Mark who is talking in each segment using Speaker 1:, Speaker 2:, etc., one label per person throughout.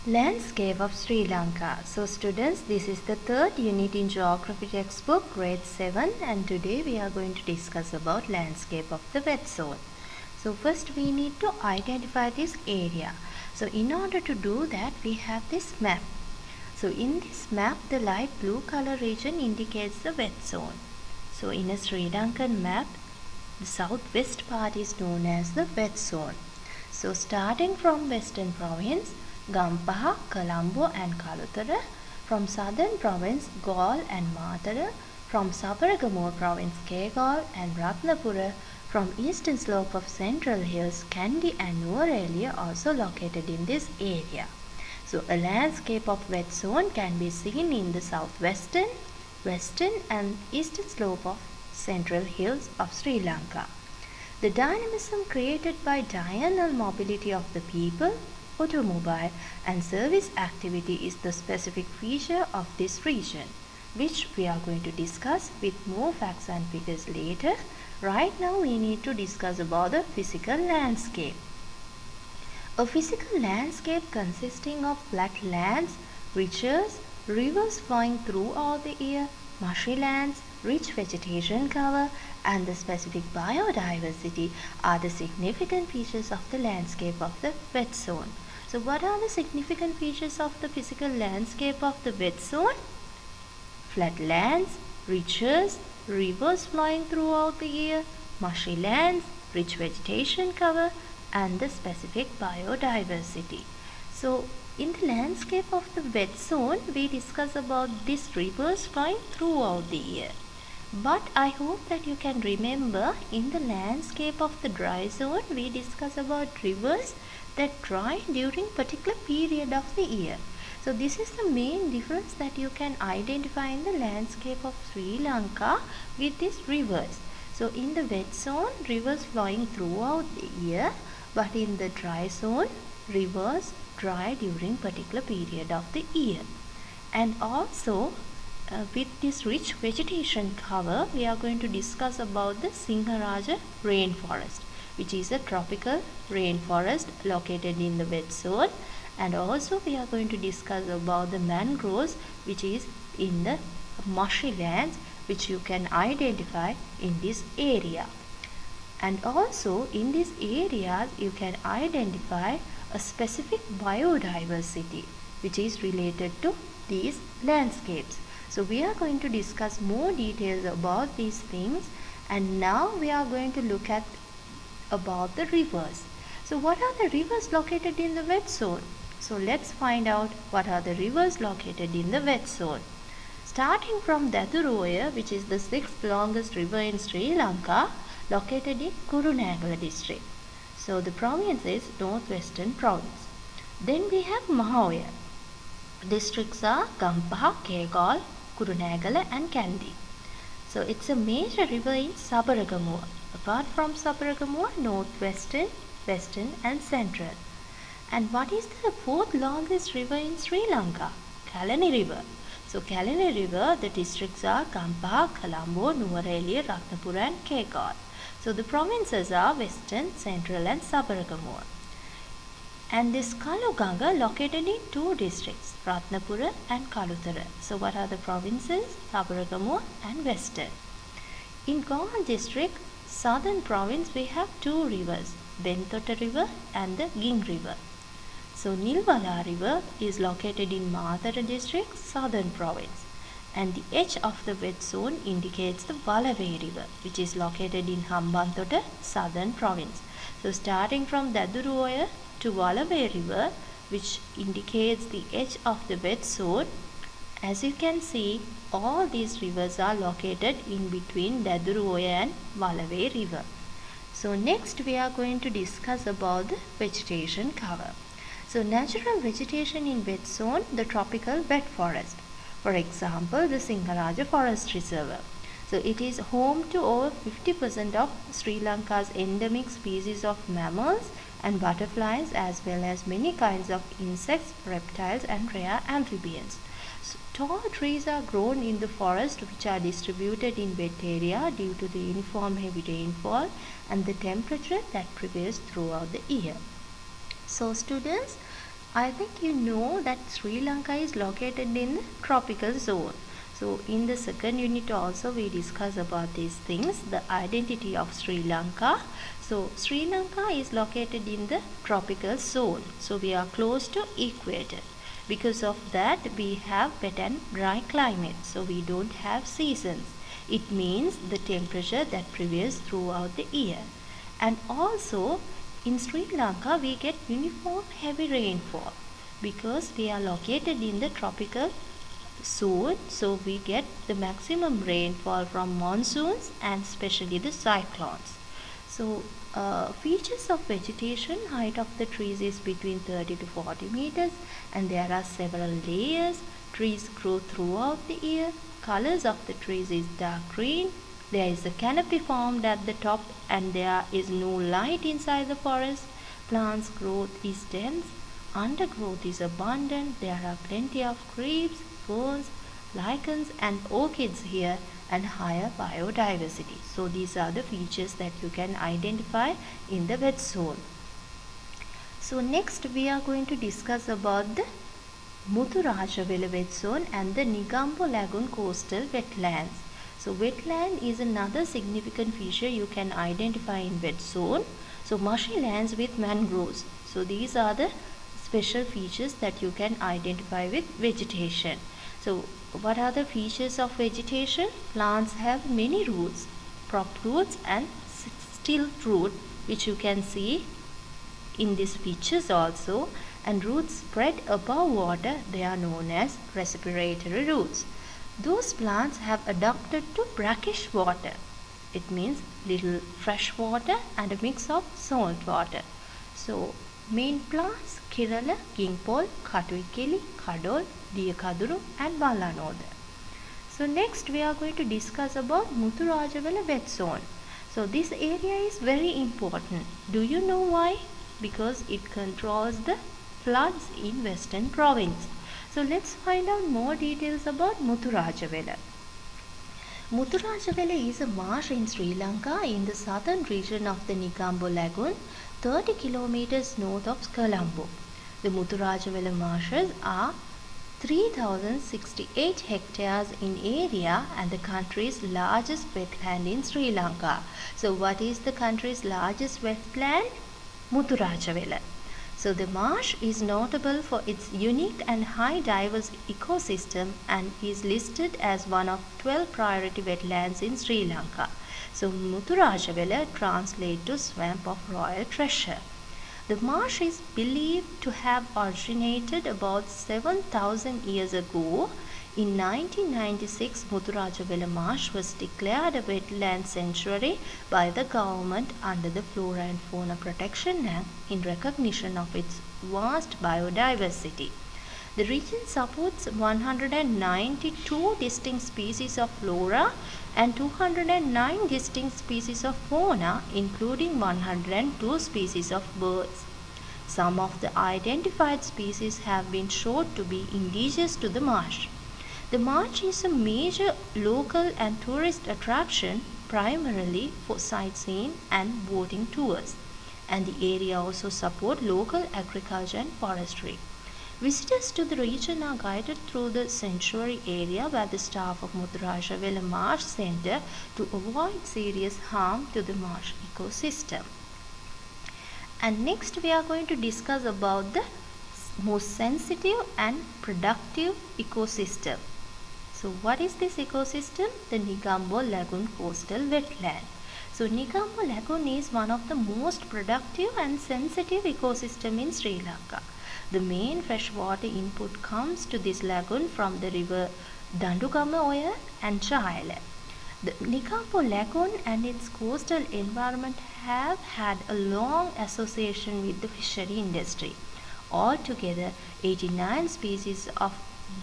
Speaker 1: Landscape of Sri Lanka. So students, this is the third unit in Geography textbook, grade 7, and today we are going to discuss about landscape of the wet zone. So first we need to identify this area. So in order to do that, we have this map. So in this map, the light blue color region indicates the wet zone. So in a Sri Lankan map, the southwest part is known as the wet zone. So starting from Western Province, Gampaha, Colombo and Kalutara, from Southern Province, Galle and Matara, from Sabaragamuwa Province, Kegalle and Ratnapura, from eastern slope of Central Hills, Kandy and Nuwara are also located in this area. So a landscape of wet zone can be seen in the southwestern, western and eastern slope of Central Hills of Sri Lanka. The dynamism created by diurnal mobility of the people, automobile and service activity is the specific feature of this region, which we are going to discuss with more facts and figures later. Right now we need to discuss about the physical landscape. A physical landscape consisting of flat lands, ridges, rivers flowing throughout the year, marshy lands, rich vegetation cover and the specific biodiversity are the significant features of the landscape of the wet zone. So what are the significant features of the physical landscape of the wet zone? Flat lands, ridges, rivers flowing throughout the year, marshy lands, rich vegetation cover and the specific biodiversity. So in the landscape of the wet zone, we discuss about these rivers flowing throughout the year. But I hope that you can remember in the landscape of the dry zone, we discuss about rivers that dry during particular period of the year. So this is the main difference that you can identify in the landscape of Sri Lanka with these rivers. So in the wet zone, rivers flowing throughout the year, but in the dry zone, rivers dry during particular period of the year. And also with this rich vegetation cover, we are going to discuss about the Sinharaja rainforest, which is a tropical rainforest located in the wet zone, and also we are going to discuss about the mangroves, which is in the marshy lands, which you can identify in this area. And also in these areas you can identify a specific biodiversity which is related to these landscapes. So we are going to discuss more details about these things, and now we are going to look at about the rivers. So what are the rivers located in the wet zone? So let's find out what are the rivers located in the wet zone. Starting from Daduroya, which is the 6th longest river in Sri Lanka, located in Kurunegala district. So the province is Northwestern Province. Then we have Mahoya. Districts are Gampaha, Kegalle, Kurunegala and Kandy. So it's a major river in Sabaragamuwa. Apart from Sabaragamuwa, northwestern, western and central. And what is the 4th longest river in Sri Lanka? Kalani River. So Kalani River, the districts are Gampaha, Colombo, Nuwara, Ratnapura and Kegalle. So the provinces are western, central and Sabaragamuwa. And this Kaluganga located in 2 districts, Ratnapura and Kalutara. So what are the provinces? Sabaragamuwa and western. In Galle district, southern province, we have 2 rivers, Bentota River and the Ging River. So Nilwala River is located in Matara district, southern province. And the edge of the wet zone indicates the Walawai River, which is located in Hambantota, southern province. So starting from Daduroya to Walawai River, which indicates the edge of the wet zone, as you can see, all these rivers are located in between Daduroya and Walawai River. So next we are going to discuss about the vegetation cover. So natural vegetation in wet zone, the tropical wet forest. For example, the Sinharaja Forest Reserve. So it is home to over 50% of Sri Lanka's endemic species of mammals and butterflies, as well as many kinds of insects, reptiles and rare amphibians. So, tall trees are grown in the forest, which are distributed in wet area due to the uniform heavy rainfall and the temperature that prevails throughout the year. So students, I think you know that Sri Lanka is located in the tropical zone. So in the second unit also we discuss about these things, the identity of Sri Lanka. So Sri Lanka is located in the tropical zone. So we are close to equator. Because of that we have wet and dry climate. So we don't have seasons. It means the temperature that prevails throughout the year. And also in Sri Lanka we get uniform heavy rainfall because we are located in the tropical zone, so we get the maximum rainfall from monsoons and especially the cyclones. So features of vegetation, height of the trees is between 30 to 40 meters and there are several layers. Trees grow throughout the year. Colors of the trees is dark green. There is a canopy formed at the top and there is no light inside the forest. Plants growth is dense. Undergrowth is abundant. There are plenty of creeps, ferns, lichens and orchids here and higher biodiversity. So these are the features that you can identify in the wet zone. So next we are going to discuss about the Muthurajawala wet zone and the Negombo Lagoon coastal wetlands. So wetland is another significant feature you can identify in wet zone. So marshy lands with mangroves. So these are the special features that you can identify with vegetation. So what are the features of vegetation? Plants have many roots, prop roots and still root, which you can see in these features also, and roots spread above water. They are known as respiratory roots. Those plants have adapted to brackish water. It means little fresh water and a mix of salt water. So main plants Kerala, Kingpole, Katuikili, Kadol, Diyakaduru and Balanoda. So next we are going to discuss about Muthurajawala wet zone. So this area is very important. Do you know why? Because it controls the floods in Western Province. So let's find out more details about Muthurajawala. Muthurajawala is a marsh in Sri Lanka in the southern region of the Negombo Lagoon, 30 kilometers north of Colombo. The Muthurajawala marshes are 3068 hectares in area and the country's largest wetland in Sri Lanka. So what is the country's largest wetland? Muthurajawala. So the marsh is notable for its unique and high diverse ecosystem and is listed as one of 12 priority wetlands in Sri Lanka. So Muthurajawala translates to swamp of royal treasure. The marsh is believed to have originated about 7,000 years ago. In 1996, Muthurajawala Marsh was declared a wetland sanctuary by the government under the Flora and Fauna Protection Act in recognition of its vast biodiversity. The region supports 192 distinct species of flora and 209 distinct species of fauna, including 102 species of birds. Some of the identified species have been shown to be indigenous to the marsh. The marsh is a major local and tourist attraction, primarily for sightseeing and boating tours, and the area also supports local agriculture and forestry. Visitors to the region are guided through the sanctuary area by the staff of Muthurajawala Marsh Center to avoid serious harm to the marsh ecosystem. And next we are going to discuss about the most sensitive and productive ecosystem. So what is this ecosystem? The Negombo Lagoon coastal wetland. So Negombo Lagoon is one of the most productive and sensitive ecosystem in Sri Lanka. The main freshwater input comes to this lagoon from the river Dandugama Oya and Chayala. The Negombo Lagoon and its coastal environment have had a long association with the fishery industry. Altogether, 89 species of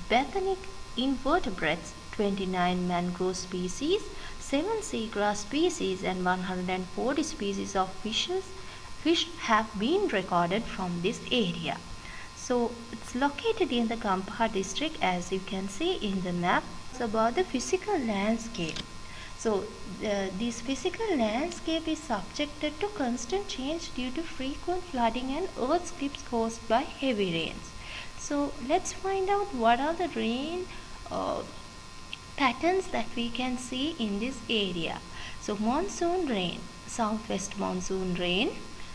Speaker 1: benthic invertebrates, 29 mangrove species, 7 seagrass species and 140 species of fish have been recorded from this area. So it's located in the Gampaha district, as you can see in the map. It's about the physical landscape. So this physical landscape is subjected to constant change due to frequent flooding and earth slips caused by heavy rains. So let's find out what are the rain patterns that we can see in this area. So monsoon rain, southwest monsoon rain.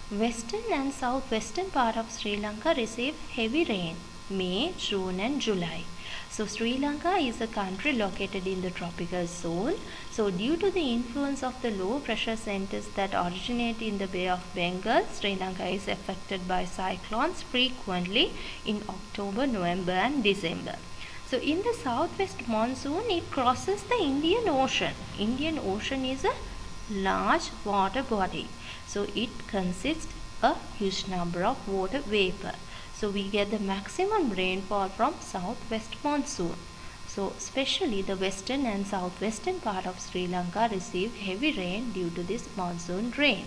Speaker 1: Western and southwestern part of Sri Lanka receive heavy rain May, June and July. So Sri Lanka is a country located in the tropical zone. So due to the influence of the low pressure centers that originate in the Bay of Bengal, Sri Lanka is affected by cyclones frequently in October, November and December. So in the southwest monsoon, it crosses the Indian Ocean. Indian Ocean is a large water body. So it consists a huge number of water vapor. So we get the maximum rainfall from southwest monsoon. So especially the western and southwestern part of Sri Lanka receive heavy rain due to this monsoon rain.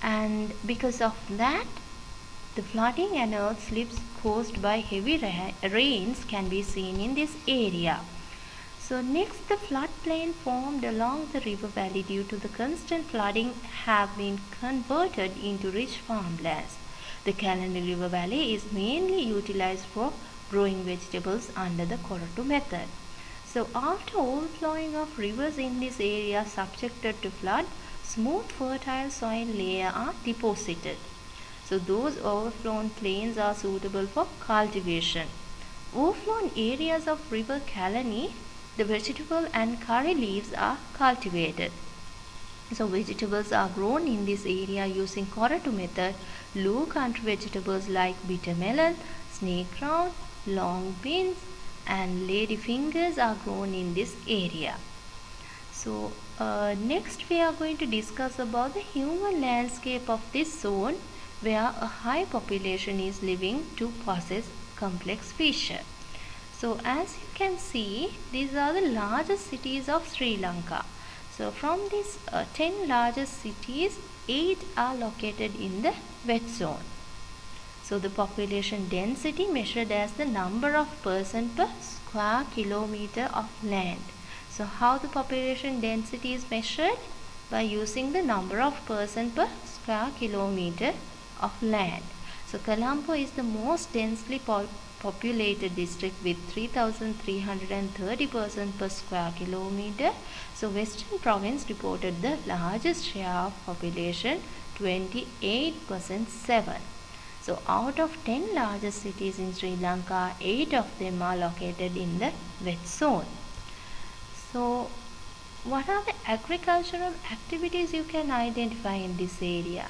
Speaker 1: And because of that, the flooding and earth slips caused by heavy rains can be seen in this area. So next, the floodplain formed along the river valley due to the constant flooding have been converted into rich farmlands. The Kalani River Valley is mainly utilized for growing vegetables under the Koratu method. So after overflowing of rivers in this area subjected to flood, smooth fertile soil layer are deposited. So those overflown plains are suitable for cultivation. Overflown areas of river Kalani, the vegetable and curry leaves are cultivated. So vegetables are grown in this area using Koratu method. Low country vegetables like bitter melon, snake round, long beans and lady fingers are grown in this area. So next we are going to discuss about the human landscape of this zone, where a high population is living to possess complex feature. So as you can see, these are the largest cities of Sri Lanka. So from these 10 largest cities, 8 are located in the wet zone. So the population density measured as the number of person per square kilometer of land. So how the population density is measured? By using the number of person per square kilometer of land. So Colombo is the most densely populated district with 3,330 persons per square kilometer. So Western Province reported the largest share of population, 28.7. So out of 10 largest cities in Sri Lanka, 8 of them are located in the wet zone. So what are the agricultural activities you can identify in this area?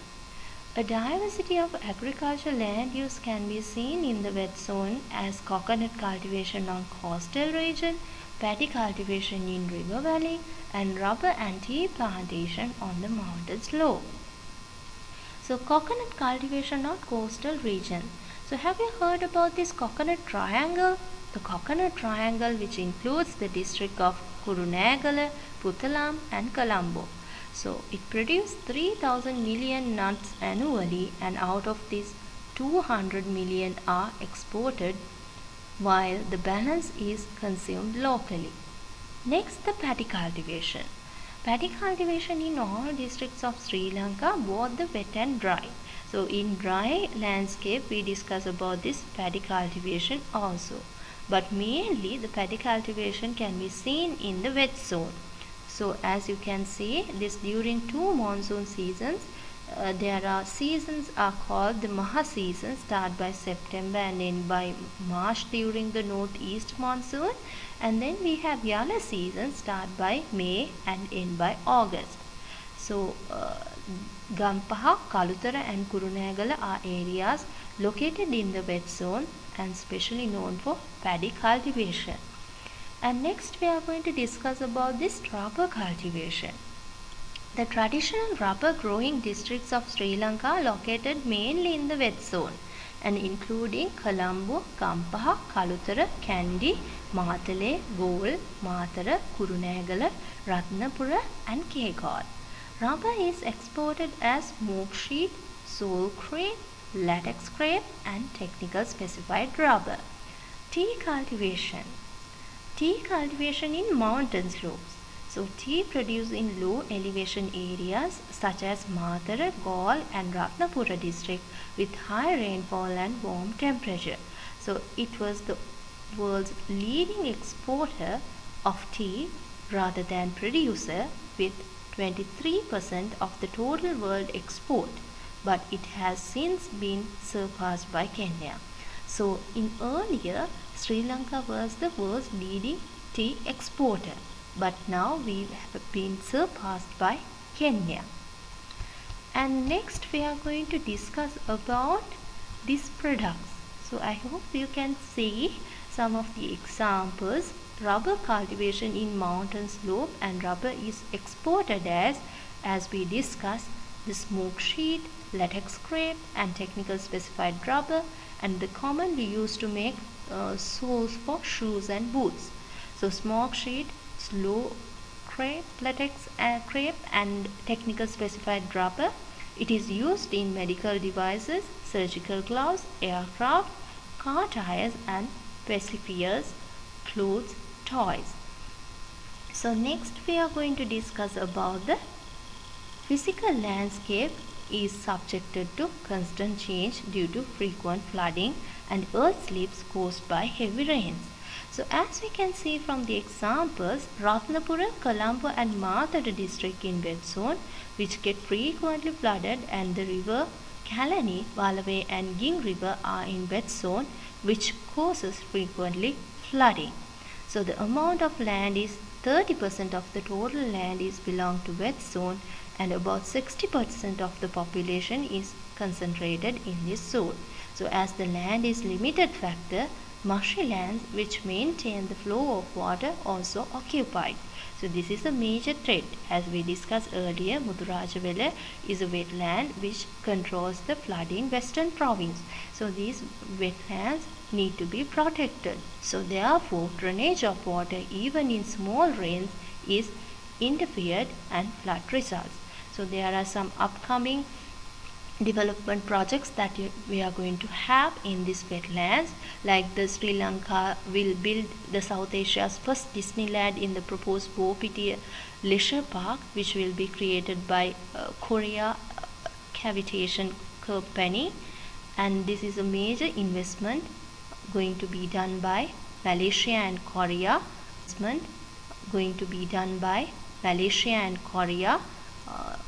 Speaker 1: A diversity of agricultural land use can be seen in the wet zone as coconut cultivation on coastal region, paddy cultivation in river valley and rubber and tea plantation on the mountain slope. So coconut cultivation on coastal region. So have you heard about this coconut triangle? The coconut triangle, which includes the district of Kurunegala, Puttalam and Colombo. So it produces 3,000 million nuts annually, and out of this 200 million are exported while the balance is consumed locally. Next, the paddy cultivation. Paddy cultivation in all districts of Sri Lanka, both the wet and dry. So in dry landscape we discuss about this paddy cultivation also. But mainly the paddy cultivation can be seen in the wet zone. So as you can see, this during 2 monsoon seasons, there are seasons are called the Maha season, start by September and end by March during the northeast monsoon, and then we have Yala season, start by May and end by August. So Gampaha, Kalutara and Kurunegala are areas located in the wet zone and specially known for paddy cultivation. And next we are going to discuss about this rubber cultivation. The traditional rubber growing districts of Sri Lanka are located mainly in the wet zone and including Colombo, Gampaha, Kalutara, Kandy, Matale, Galle, Matara, Kurunegala, Ratnapura and Kegad. Rubber is exported as smoke sheet, sole cream, latex cream and technical specified rubber. Tea cultivation. Tea cultivation in mountain slopes. So tea produced in low elevation areas such as Mathura, Galle and Ratnapura district with high rainfall and warm temperature. So it was the world's leading exporter of tea rather than producer with 23% of the total world export, but it has since been surpassed by Kenya. So in earlier, Sri Lanka was the world's leading tea exporter, but now we have been surpassed by Kenya. And next we are going to discuss about these products. So I hope you can see some of the examples. Rubber cultivation in mountain slope, and rubber is exported as we discussed, the smoke sheet, latex crepe and technical specified rubber, and the commonly used to make soles for shoes and boots. So smoke sheet, slow crepe, latex crepe and technical specified rubber. It is used in medical devices, surgical gloves, aircraft, car tires and pacifiers, clothes, toys. So next we are going to discuss about the physical landscape is subjected to constant change due to frequent flooding and earth slips caused by heavy rains. So as we can see from the examples, Ratnapura, Colombo and Mathura district in wet zone which get frequently flooded, and the river Kalani, Walaway and Ging river are in wet zone which causes frequently flooding. So the amount of land is 30% of the total land is belong to wet zone, and about 60% of the population is concentrated in this zone. So as the land is limited factor, marshy lands which maintain the flow of water also occupied. So this is a major threat. As we discussed earlier, Mudurajawala is a wetland which controls the flood in western province. So these wetlands need to be protected. So therefore, drainage of water even in small rains is interfered and flood results. So there are some upcoming development projects that we are going to have in these wetlands, like the Sri Lanka will build the South Asia's first Disneyland in the proposed Bopitiya Leisure Park, which will be created by Korea Cavitation Company, and this is a major investment going to be done by Malaysia and Korea.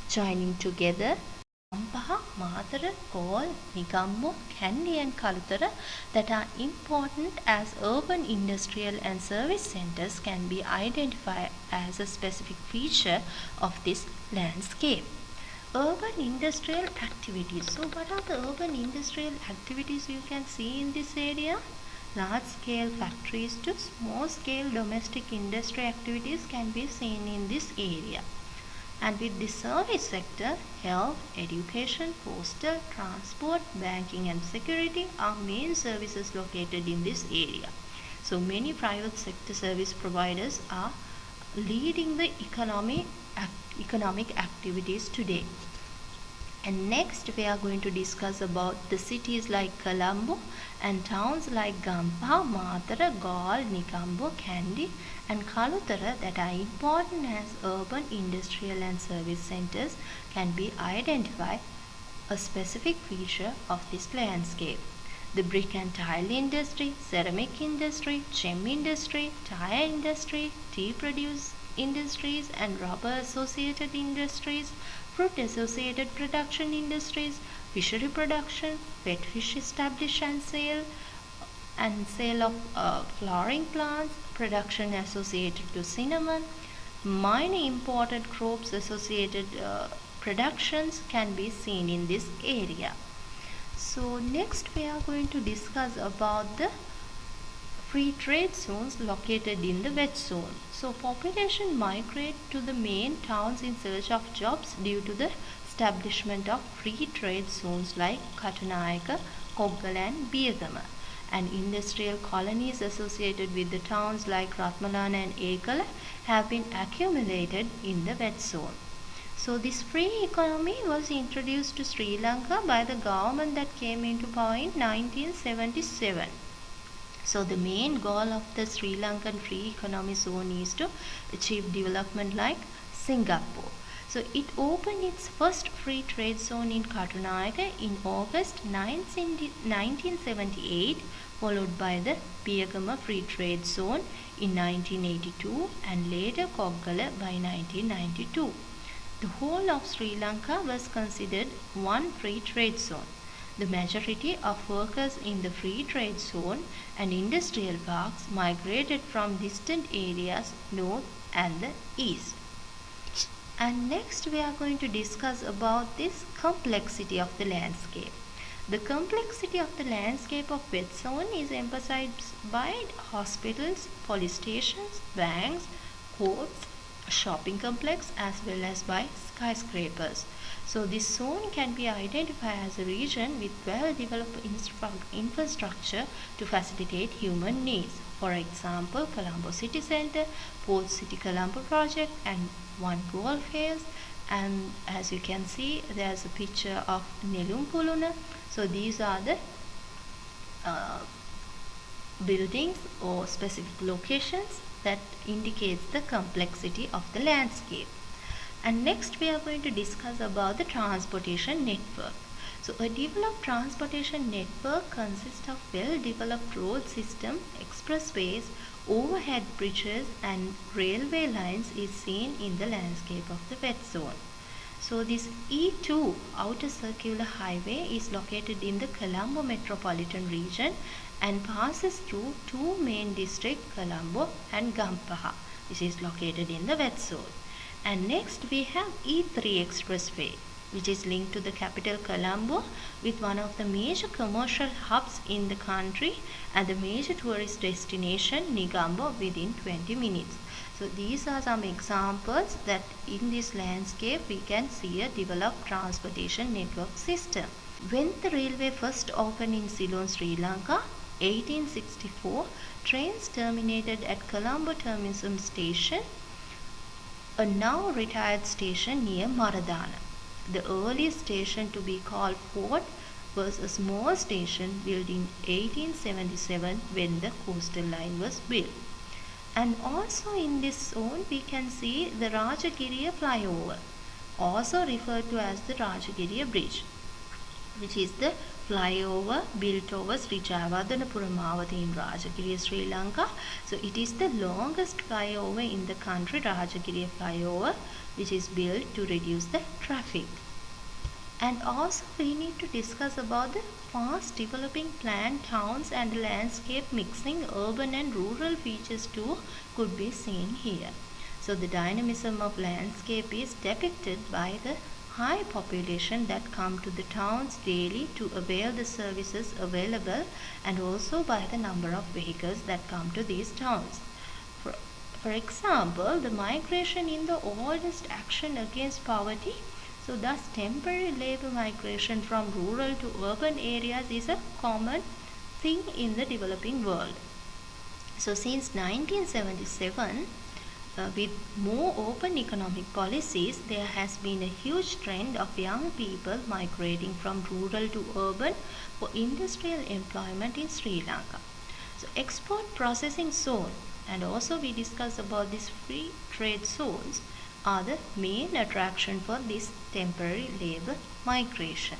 Speaker 1: Joining together. Gampaha, Mathura, Galle, Negombo, Kandy and Kalutara that are important as urban industrial and service centers can be identified as a specific feature of this landscape. Urban industrial activities. So what are the urban industrial activities you can see in this area? Large scale factories to small scale domestic industry activities can be seen in this area. And with the service sector, health, education, postal, transport, banking and security are main services located in this area. So many private sector service providers are leading the economic activities today. And next we are going to discuss about the cities like Colombo and towns like Gampaha, Mathura, Galle, Negombo, Kandy and Kalutara that are important as urban industrial and service centers can be identified a specific feature of this landscape. The brick and tile industry, ceramic industry, gem industry, tire industry, tea produce industries and rubber associated industries, fruit associated production industries, fishery production, pet fish establish and sale of flowering plants, production associated to cinnamon, many imported crops associated productions can be seen in this area. So next we are going to discuss about the free trade zones located in the wet zone. So population migrate to the main towns in search of jobs due to the establishment of free trade zones like Katunayaka, Koggala and Biyagama, and industrial colonies associated with the towns like Ratmalana and Ekala have been accumulated in the wet zone. So this free economy was introduced to Sri Lanka by the government that came into power in 1977. So the main goal of the Sri Lankan Free Economy Zone is to achieve development like Singapore. So it opened its first free trade zone in Katunayake in August 1978, followed by the Piyagama Free Trade Zone in 1982 and later Koggala by 1992. The whole of Sri Lanka was considered one free trade zone. The majority of workers in the free trade zone and industrial parks migrated from distant areas north and the east. And next we are going to discuss about this complexity of the landscape. The complexity of the landscape of wet zone is emphasized by hospitals, police stations, banks, courts, shopping complex as well as by skyscrapers. So this zone can be identified as a region with well-developed infrastructure to facilitate human needs. For example, Colombo City Centre, Port City Colombo project and one golf hills, and as you can see there's a picture of Nelumpuluna. So these are the buildings or specific locations that indicates the complexity of the landscape. And next we are going to discuss about the transportation network. So a developed transportation network consists of well-developed road system, expressways, overhead bridges and railway lines is seen in the landscape of the wet zone. So this E2 outer circular highway is located in the Colombo metropolitan region and passes through two main districts, Colombo and Gampaha. This is located in the wet zone. And next we have E3 expressway, which is linked to the capital Colombo with one of the major commercial hubs in the country and the major tourist destination Negombo within 20 minutes. So these are some examples that in this landscape we can see a developed transportation network system. When the railway first opened in Ceylon, Sri Lanka, 1864, trains terminated at Colombo Terminus Station, a now retired station near Maradana. The earliest station to be called Fort was a small station built in 1877 when the coastal line was built. And also in this zone we can see the Rajagiriya flyover, also referred to as the Rajagiriya Bridge, which is the flyover built over Sri Jayawardhanapura Mawatha in Rajagiriya, Sri Lanka. So it is the longest flyover in the country, Rajagiriya flyover, which is built to reduce the traffic. And also we need to discuss about the fast developing planned towns and landscape mixing urban and rural features too could be seen here. So the dynamism of landscape is depicted by the high population that come to the towns daily to avail the services available and also by the number of vehicles that come to these towns. For example, the migration in the oldest action against poverty. So thus temporary labor migration from rural to urban areas is a common thing in the developing world. So since 1977, with more open economic policies, there has been a huge trend of young people migrating from rural to urban for industrial employment in Sri Lanka. So export processing zone, and also we discuss about these free trade zones, are the main attraction for this temporary labor migration.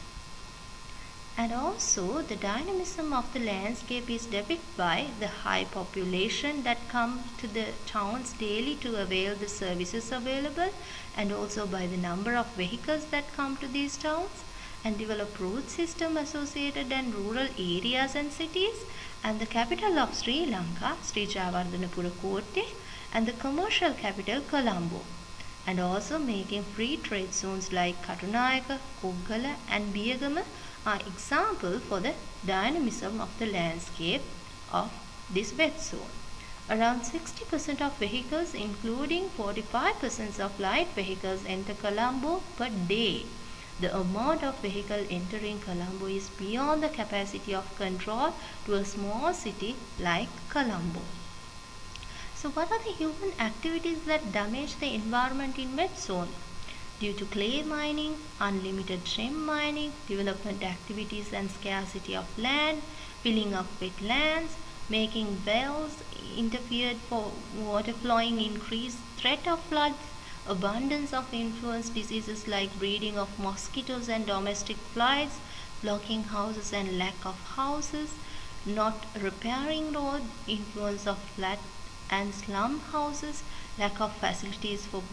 Speaker 1: And also the dynamism of the landscape is depicted by the high population that come to the towns daily to avail the services available and also by the number of vehicles that come to these towns and develop road system associated and rural areas and cities and the capital of Sri Lanka, Sri Jayawardhanapura Kotte, and the commercial capital Colombo, and also making free trade zones like Katunayake, Koggala and Biyagama are example for the dynamism of the landscape of this wet zone. Around 60% of vehicles including 45% of light vehicles enter Colombo per day. The amount of vehicle entering Colombo is beyond the capacity of control to a small city like Colombo. So what are the human activities that damage the environment in wet zone? Due to clay mining, unlimited shrimp mining, development activities and scarcity of land, filling of wetlands, making wells interfered for water flowing, increased threat of floods, abundance of influence diseases like breeding of mosquitoes and domestic flies, blocking houses and lack of houses, not repairing road, influence of flat and slum houses, lack of facilities for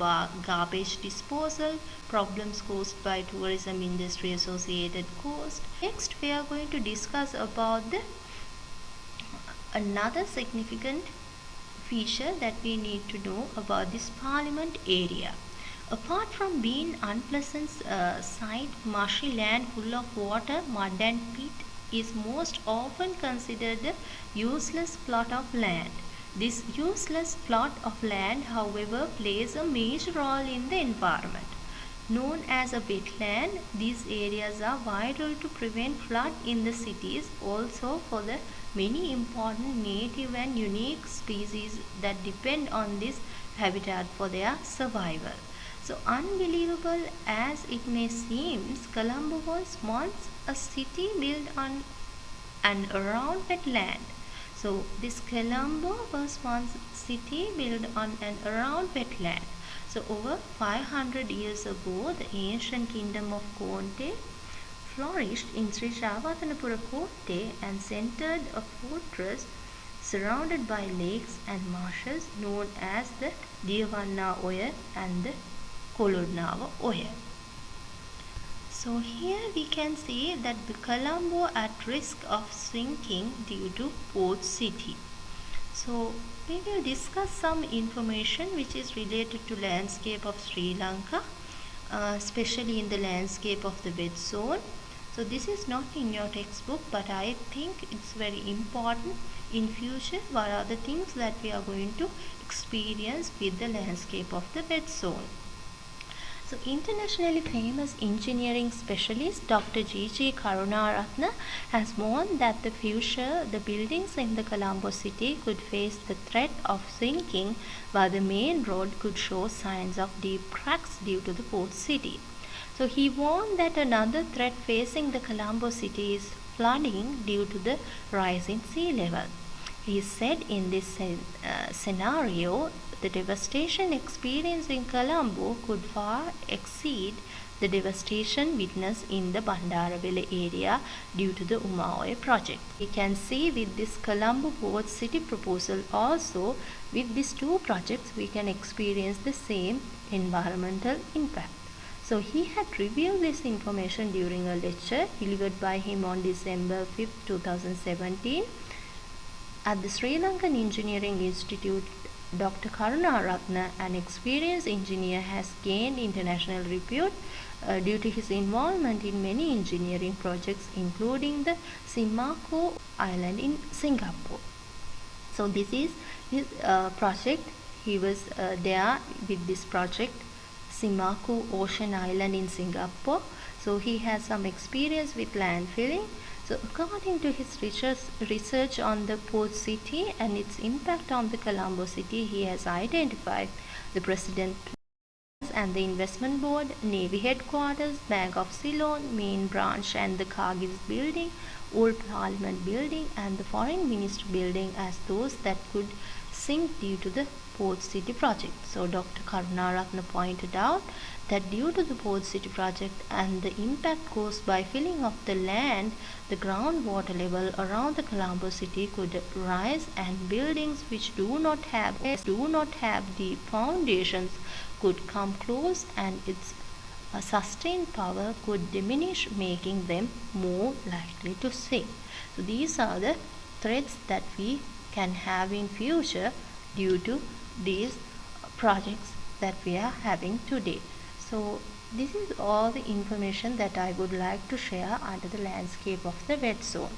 Speaker 1: garbage disposal, problems caused by tourism industry associated cost. Next we are going to discuss about the another significant feature that we need to know about this parliament area. Apart from being unpleasant sight, marshy land full of water, mud and peat is most often considered a useless plot of land. This useless plot of land, however, plays a major role in the environment. Known as a wetland, these areas are vital to prevent flood in the cities, also for the many important native and unique species that depend on this habitat for their survival. So unbelievable as it may seem, Colombo was once a city built on and around wetland. So this Colombo was once a city built on and around wetland. So over 500 years ago, the ancient kingdom of Konde flourished in Sri Shavatanapura Kotte and centered a fortress surrounded by lakes and marshes known as the Diyavanna Oya and the Kolodnava Oya. So here we can see that the Colombo at risk of sinking due to port city. So we will discuss some information which is related to landscape of Sri Lanka, especially in the landscape of the wet zone. So this is not in your textbook, but I think it's very important in future. What are the things that we are going to experience with the landscape of the wet zone? So internationally famous engineering specialist Dr. G.G. Karunaratne has warned that the future the buildings in the Colombo city could face the threat of sinking, while the main road could show signs of deep cracks due to the port city. So he warned that another threat facing the Colombo city is flooding due to the rising sea level. He said in this scenario, the devastation experienced in Colombo could far exceed the devastation witnessed in the Bandarawela area due to the Umaoya project. We can see with this Colombo Port City proposal also, with these two projects we can experience the same environmental impact. So he had revealed this information during a lecture delivered by him on December 5, 2017 at the Sri Lankan Engineering Institute. Dr. Karunaratne, an experienced engineer, has gained international repute due to his involvement in many engineering projects, including the Simaku Island in Singapore. So this is his project. He was there with this project, Simaku Ocean Island in Singapore. So he has some experience with land filling. So according to his research on the port city and its impact on the Colombo city, he has identified the President and the Investment Board, Navy Headquarters, Bank of Ceylon, Main Branch and the Kyrgyz Building, Old Parliament Building and the Foreign Ministry Building as those that could sink due to the Port City project. So Dr. Karunaratne pointed out that due to the Port City project and the impact caused by filling of the land, the groundwater level around the Colombo city could rise and buildings which do not have the foundations could come close and its sustained power could diminish, making them more likely to sink. So these are the threats that we can have in future due to these projects that we are having today. So this is all the information that I would like to share under the landscape of the wet zone.